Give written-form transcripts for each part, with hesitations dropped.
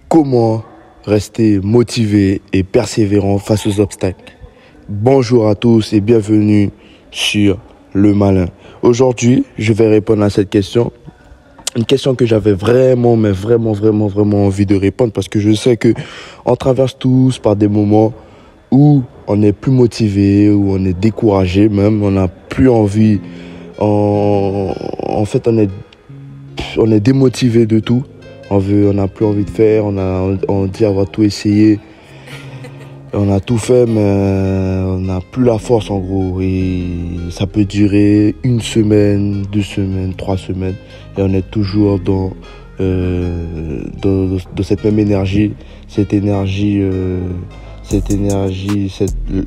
Comment rester motivé et persévérant face aux obstacles? Bonjour à tous et bienvenue sur Le Malin. Aujourd'hui, je vais répondre à cette question. Une question que j'avais vraiment envie de répondre parce que je sais que on traverse tous par des moments où on est plus motivé, où on est découragé même, on n'a plus envie, en fait on est démotivé de tout. On n'a plus envie de faire, on dit avoir tout essayé, on a tout fait, mais on n'a plus la force en gros. Et ça peut durer 1 semaine, 2 semaines, 3 semaines, et on est toujours dans cette même énergie, cette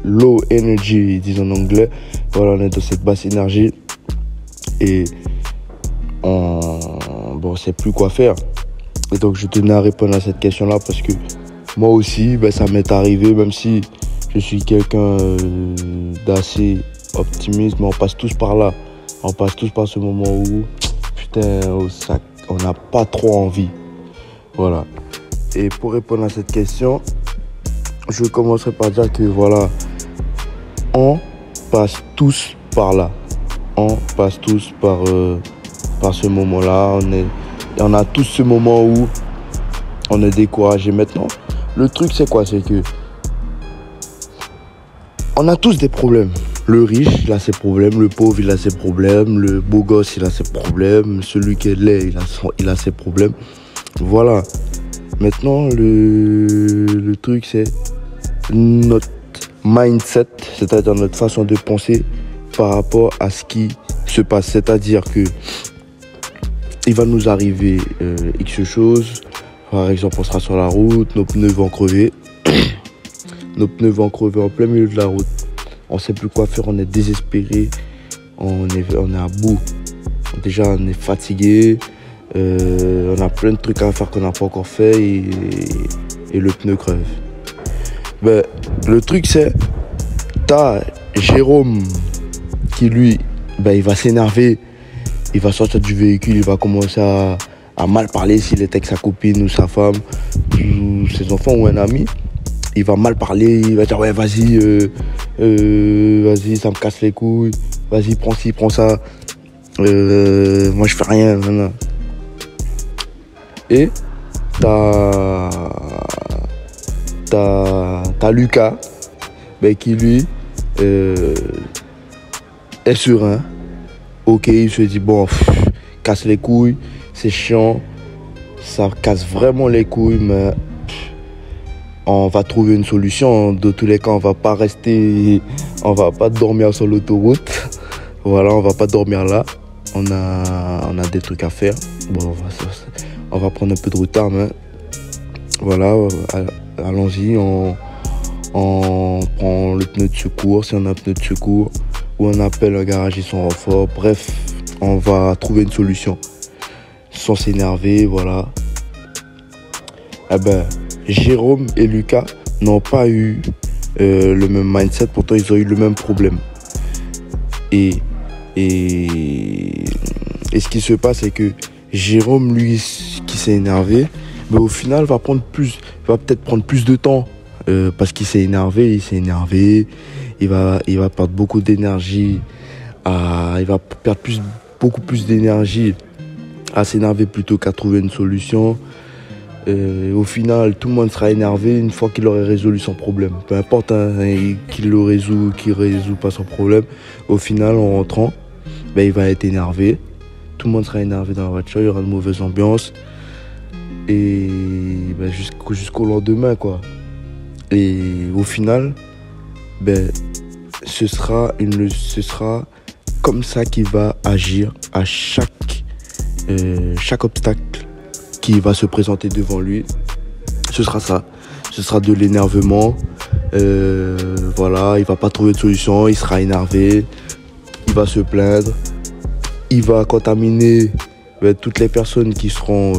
low energy, ils disent en anglais. Voilà, on est dans cette basse énergie et on sait plus quoi faire. Et donc je tenais à répondre à cette question-là parce que moi aussi, ça m'est arrivé, même si je suis quelqu'un d'assez optimiste, mais on passe tous par là. On passe tous par ce moment où, on n'a pas trop envie. Voilà. Et pour répondre à cette question, je commencerai par dire que voilà, on passe tous par là. On passe tous par ce moment-là. On a tous ce moment où on est découragé. Maintenant, le truc c'est quoi? C'est que on a tous des problèmes. Le riche, il a ses problèmes. Le pauvre, il a ses problèmes. Le beau gosse, il a ses problèmes. Celui qui est laid, il a ses problèmes. Voilà. Maintenant, le truc c'est notre mindset, c'est-à-dire notre façon de penser par rapport à ce qui se passe. C'est-à-dire que il va nous arriver X choses. Par exemple, on sera sur la route, nos pneus vont crever. Nos pneus vont crever en plein milieu de la route. On ne sait plus quoi faire, on est désespéré. On est à bout. Déjà, on est fatigué. On a plein de trucs à faire qu'on n'a pas encore fait et le pneu crève. Le truc, c'est t'as Jérôme qui, lui, il va s'énerver. Il va sortir du véhicule, il va commencer à mal parler s'il est avec sa copine ou sa femme, ou ses enfants ou un ami. Il va mal parler, il va dire ouais vas-y, ça me casse les couilles, vas-y prends ci, prends ça, moi je fais rien. Nan. Et t'as Lucas qui lui est serein. Ok, il se dit bon, casse les couilles, c'est chiant, ça casse vraiment les couilles, mais on va trouver une solution. De tous les cas, on va pas dormir sur l'autoroute. Voilà, on va pas dormir là. On a des trucs à faire. Bon, on va prendre un peu de retard, mais voilà, allons-y. On prend le pneu de secours, si on a un pneu de secours. Ou on appelle un garagiste en renfort. Bref, on va trouver une solution sans s'énerver, voilà. Jérôme et Lucas n'ont pas eu le même mindset, pourtant ils ont eu le même problème. Et ce qui se passe, c'est que Jérôme, lui, qui s'est énervé, au final va peut-être prendre plus de temps parce qu'il s'est énervé. Il va perdre beaucoup d'énergie, il va perdre beaucoup plus d'énergie à s'énerver plutôt qu'à trouver une solution. Au final, tout le monde sera énervé une fois qu'il aurait résolu son problème. Peu importe qu'il résout pas son problème. Au final, en rentrant, il va être énervé. Tout le monde sera énervé dans la voiture, il y aura une mauvaise ambiance. Et jusqu'au lendemain, quoi. Et au final, ce sera comme ça qu'il va agir à chaque obstacle qui va se présenter devant lui. Ce sera ça. Ce sera de l'énervement. Voilà, il va pas trouver de solution, il sera énervé, il va se plaindre, il va contaminer toutes les personnes qui seront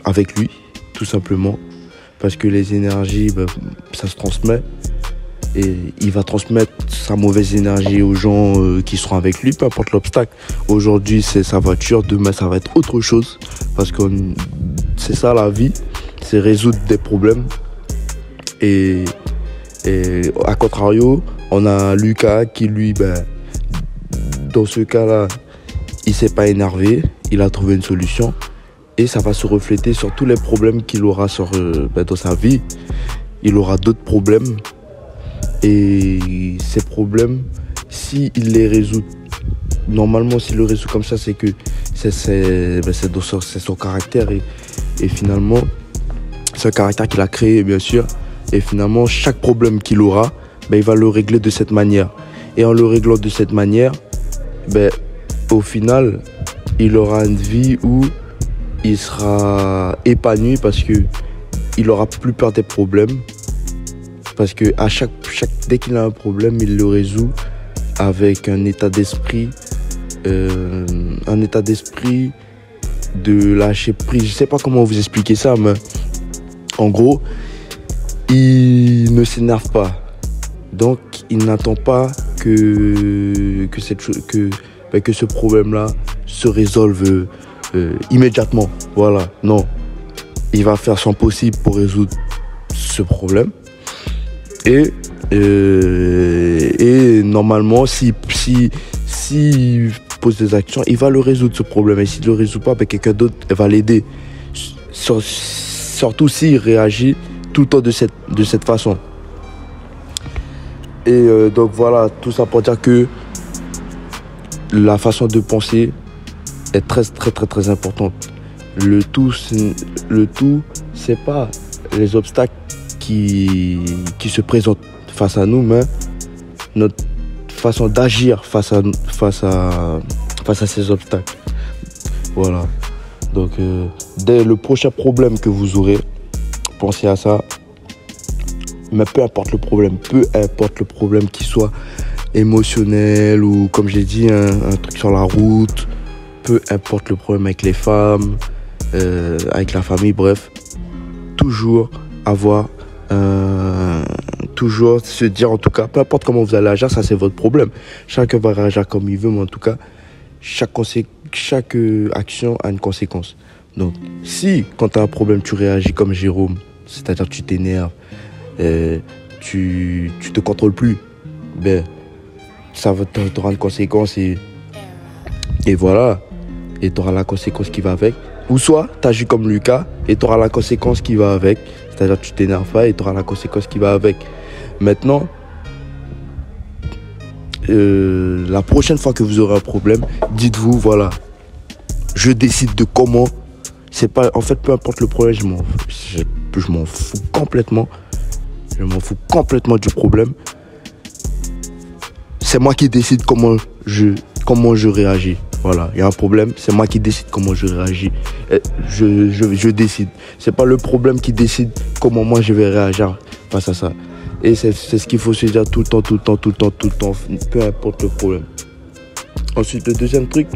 avec lui, tout simplement. Parce que les énergies, ça se transmet. Et il va transmettre sa mauvaise énergie aux gens qui seront avec lui, peu importe l'obstacle. Aujourd'hui, c'est sa voiture, demain, ça va être autre chose. Parce que c'est ça la vie. c'est résoudre des problèmes. Et à contrario, on a Lucas qui lui, dans ce cas-là, il s'est pas énervé, il a trouvé une solution. Et ça va se refléter sur tous les problèmes qu'il aura dans sa vie. Il aura d'autres problèmes. Et ces problèmes, s'il les résout, normalement s'il le résout comme ça, c'est que c'est son caractère. Et finalement, c'est un caractère qu'il a créé, bien sûr. Et finalement, chaque problème qu'il aura, il va le régler de cette manière. Et en le réglant de cette manière, au final, il aura une vie où il sera épanoui parce que il aura plus peur des problèmes. Parce que dès qu'il a un problème, il le résout avec un état d'esprit de lâcher prise. Je sais pas comment vous expliquer ça, mais en gros, il ne s'énerve pas. Donc, il n'attend pas que ce problème-là se résolve immédiatement. Voilà, non. Il va faire son possible pour résoudre ce problème. Et normalement, s'il pose des actions, il va le résoudre ce problème. Et s'il ne le résout pas, quelqu'un d'autre va l'aider. Surtout s'il réagit tout le temps de cette façon. Et donc voilà, tout ça pour dire que la façon de penser est très très très très importante. Le tout, c'est pas les obstacles qui se présentent face à nous, mais notre façon d'agir face à ces obstacles. Voilà. Donc dès le prochain problème que vous aurez, pensez à ça. Mais peu importe le problème, qu'il soit émotionnel ou, comme j'ai dit, un truc sur la route, peu importe le problème avec les femmes, avec la famille, bref, toujours se dire, en tout cas, peu importe comment vous allez agir, ça c'est votre problème. Chacun va réagir comme il veut, mais en tout cas, chaque action a une conséquence. Donc, si quand tu as un problème, tu réagis comme Jérôme, c'est-à-dire tu t'énerves, tu te contrôles plus, ça t'aura une conséquence et voilà, et tu auras la conséquence qui va avec. Ou soit tu agis comme Lucas et tu auras la conséquence qui va avec, c'est-à-dire tu t'énerves pas et tu auras la conséquence qui va avec. Maintenant, la prochaine fois que vous aurez un problème, dites-vous, voilà, je décide de comment. C'est pas, en fait, peu importe le problème, je m'en fous complètement. Je m'en fous complètement du problème. C'est moi qui décide comment je réagis. Voilà, il y a un problème, c'est moi qui décide comment je réagis. Je décide. C'est pas le problème qui décide comment moi je vais réagir face à ça. Et c'est ce qu'il faut se dire tout le temps, peu importe le problème. Ensuite, le deuxième truc,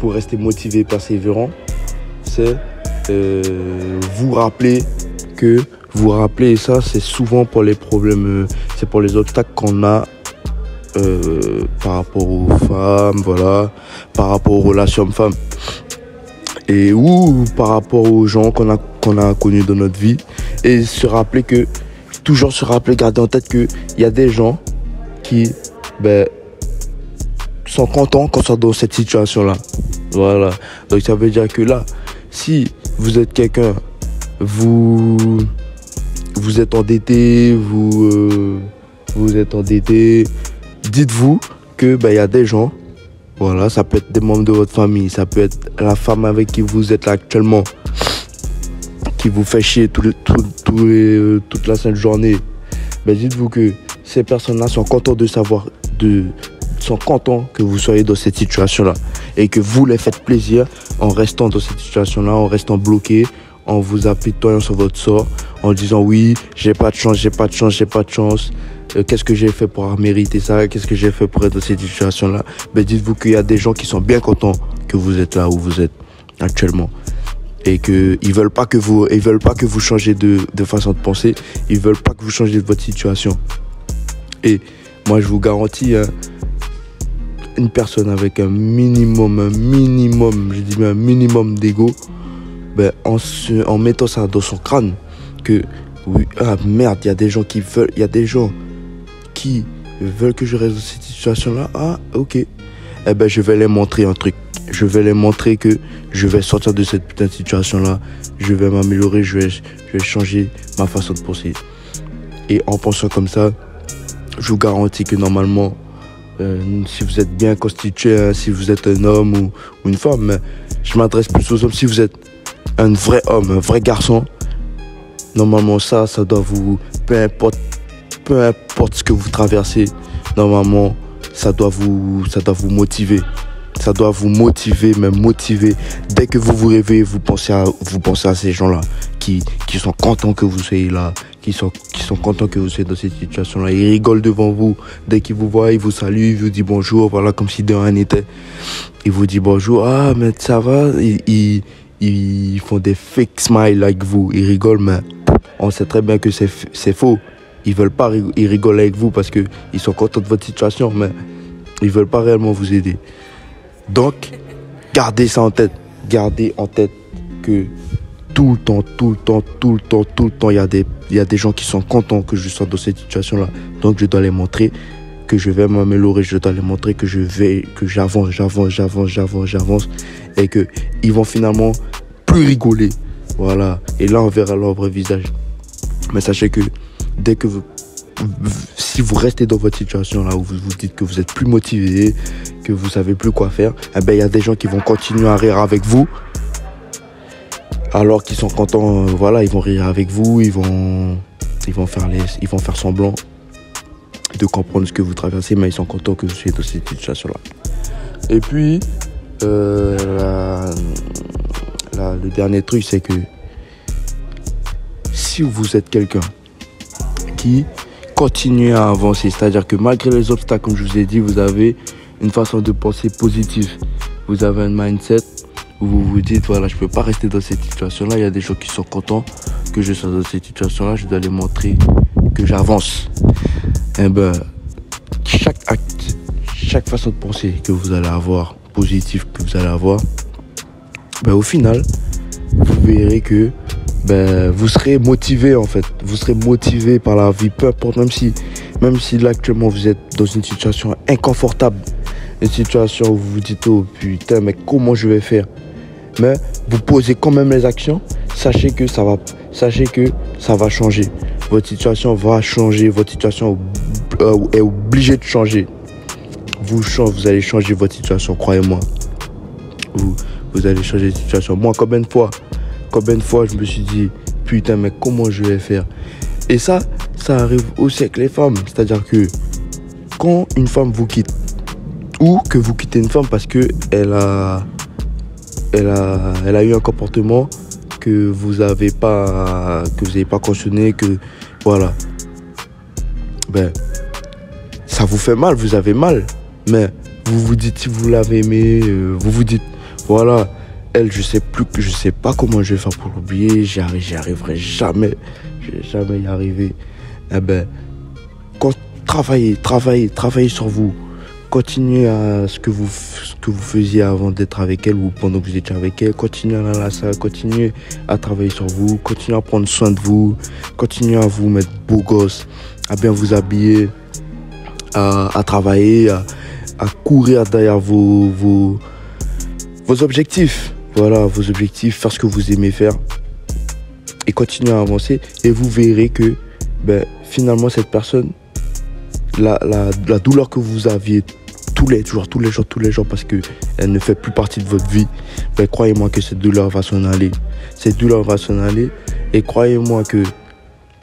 pour rester motivé et persévérant, c'est vous rappeler, et ça c'est souvent pour les problèmes, c'est pour les obstacles qu'on a par rapport aux femmes, voilà, par rapport aux relations hommes-femmes, et ou par rapport aux gens qu'on a connus dans notre vie, et toujours se rappeler, garder en tête qu'il y a des gens qui sont contents quand ils sont dans cette situation-là. Voilà. Donc ça veut dire que là, si vous êtes quelqu'un, vous êtes endetté, vous êtes endetté, dites-vous que il y a des gens, voilà, ça peut être des membres de votre famille, ça peut être la femme avec qui vous êtes là actuellement, qui vous fait chier toute la sainte journée. Dites-vous que ces personnes-là sont contents sont contents que vous soyez dans cette situation-là et que vous les faites plaisir en restant dans cette situation-là, en restant bloqué, en vous apitoyant sur votre sort, en disant oui, j'ai pas de chance. Qu'est-ce que j'ai fait pour mériter ça? Qu'est-ce que j'ai fait pour être dans cette situation-là? Dites-vous qu'il y a des gens qui sont bien contents que vous êtes là où vous êtes actuellement. Et qu'ils veulent pas que vous changez de façon de penser. Ils veulent pas que vous changiez de votre situation. Et moi, je vous garantis, une personne avec un minimum, je dis bien un minimum d'ego, en mettant ça dans son crâne, que oui, ah merde, il y a des gens qui veulent que je reste dans cette situation-là. Ah, ok. Je vais les montrer un truc. Je vais les montrer que je vais sortir de cette putain de situation-là. Je vais m'améliorer, je vais changer ma façon de penser. Et en pensant comme ça, je vous garantis que normalement, si vous êtes bien constitué, hein, si vous êtes un homme ou une femme, mais je m'adresse plus aux hommes. Si vous êtes un vrai homme, un vrai garçon, normalement ça doit vous... Peu importe ce que vous traversez, normalement, ça doit vous motiver. Ça doit vous motiver, même motiver. Dès que vous vous réveillez, vous pensez à ces gens-là qui sont contents que vous soyez là, qui sont contents que vous soyez dans cette situation-là. Ils rigolent devant vous. Dès qu'ils vous voient, ils vous saluent, ils vous disent bonjour, voilà, comme si de rien n'était. Ils vous disent bonjour, ah, mais ça va. Ils font des fake smiles avec vous. Ils rigolent, mais on sait très bien que c'est faux. Ils veulent pas, ils rigolent avec vous parce que ils sont contents de votre situation, mais ils veulent pas réellement vous aider. Donc, gardez ça en tête. Gardez en tête que tout le temps, il y a des gens qui sont contents que je sois dans cette situation-là. Donc, je dois les montrer que je vais m'améliorer. Je dois les montrer que j'avance. Et que ils vont finalement plus rigoler. Voilà. Et là, on verra leur vrai visage. Mais sachez que si vous restez dans votre situation là où vous vous dites que vous êtes plus motivé, que vous savez plus quoi faire, il y a des gens qui vont continuer à rire avec vous alors qu'ils sont contents. Voilà, ils vont rire avec vous, ils vont faire semblant de comprendre ce que vous traversez, mais ils sont contents que vous soyez dans cette situation là. Et puis le dernier truc, c'est que si vous êtes quelqu'un qui continue à avancer, c'est-à-dire que malgré les obstacles, comme je vous ai dit, vous avez une façon de penser positive. Vous avez un mindset où vous vous dites, voilà, je peux pas rester dans cette situation-là. Il y a des gens qui sont contents que je sois dans cette situation-là. Je dois les montrer que j'avance. Chaque acte, chaque façon de penser que vous allez avoir, positive que vous allez avoir, au final, vous verrez que vous serez motivé en fait. Vous serez motivé par la vie, peu importe, même si là actuellement vous êtes dans une situation inconfortable, une situation où vous vous dites oh putain mais comment je vais faire, mais vous posez quand même les actions. Sachez que ça va changer. Votre situation va changer. Votre situation est obligée de changer. Vous allez changer votre situation, croyez-moi. Vous allez changer de situation. Moi, combien de fois je me suis dit putain mais comment je vais faire. Et ça arrive aussi avec les femmes. C'est-à-dire que quand une femme vous quitte, ou que vous quittez une femme parce que elle a eu un comportement que vous avez pas cautionné, que voilà, ça vous fait mal, vous avez mal, mais vous vous dites, si vous l'avez aimé, vous vous dites voilà, elle, je sais pas comment je vais faire pour l'oublier, j'y arriverai jamais, je vais jamais y arriver. Travaillez sur vous. Continuez à ce que vous faisiez avant d'être avec elle ou pendant que vous étiez avec elle. Continuez à aller à la salle, continuez à travailler sur vous, continuez à prendre soin de vous, continuez à vous mettre beau gosse, à bien vous habiller, à travailler, à courir derrière vos objectifs. Voilà, vos objectifs, faire ce que vous aimez faire et continuez à avancer et vous verrez que finalement cette personne, la douleur que vous aviez tous les jours parce que elle ne fait plus partie de votre vie, croyez-moi que cette douleur va s'en aller. Et croyez-moi que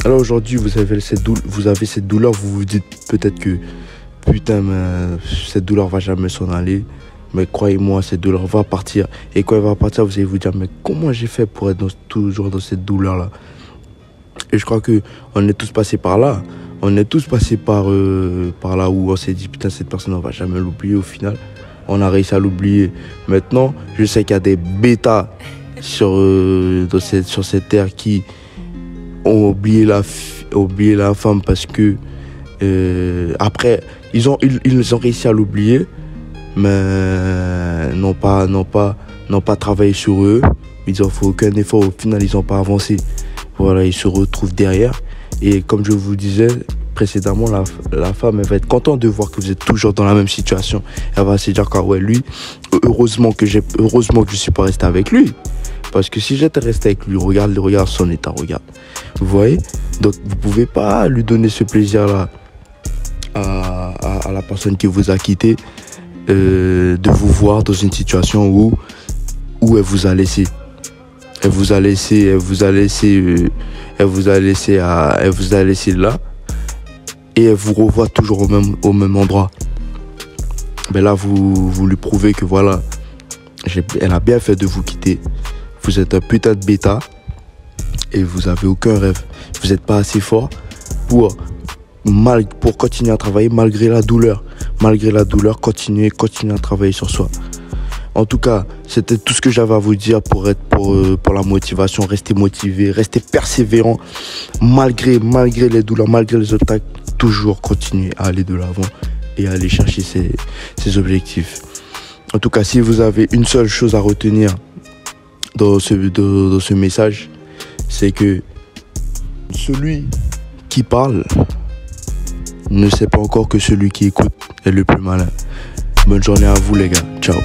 là aujourd'hui vous avez cette douleur, vous vous dites peut-être que putain mais cette douleur va jamais s'en aller. Mais croyez-moi, cette douleur va partir. Et quand elle va partir, vous allez vous dire mais comment j'ai fait pour être toujours dans cette douleur-là. Et je crois que on est tous passés par là. On est tous passés par là où on s'est dit putain cette personne on va jamais l'oublier. Au final on a réussi à l'oublier. Maintenant je sais qu'il y a des bêtas sur cette terre qui ont oublié la femme parce que après ils ont réussi à l'oublier mais n'ont pas travaillé sur eux, ils n'ont fait aucun effort. Au final, ils n'ont pas avancé. Voilà, ils se retrouvent derrière. Et comme je vous disais précédemment, la femme, elle va être contente de voir que vous êtes toujours dans la même situation. Elle va se dire, ouais, lui, heureusement que je suis pas resté avec lui. Parce que si j'étais resté avec lui, regarde son état, regarde. Vous voyez? Donc, vous pouvez pas lui donner ce plaisir-là à la personne qui vous a quitté, de vous voir dans une situation où elle vous a laissé. Elle vous a laissé là, et elle vous revoit toujours au même endroit. Mais là, vous lui prouvez que voilà, elle a bien fait de vous quitter. Vous êtes un putain de bêta et vous avez aucun rêve. Vous n'êtes pas assez fort pour continuer à travailler malgré la douleur. Malgré la douleur, continuez à travailler sur soi. En tout cas, c'était tout ce que j'avais à vous dire pour la motivation. Restez motivé, restez persévérant. Malgré les douleurs, malgré les obstacles, toujours continuer à aller de l'avant et à aller chercher ses objectifs. En tout cas, si vous avez une seule chose à retenir dans ce message, c'est que celui qui parle ne sait pas encore que celui qui écoute est le plus malin. Bonne journée à vous les gars. Ciao.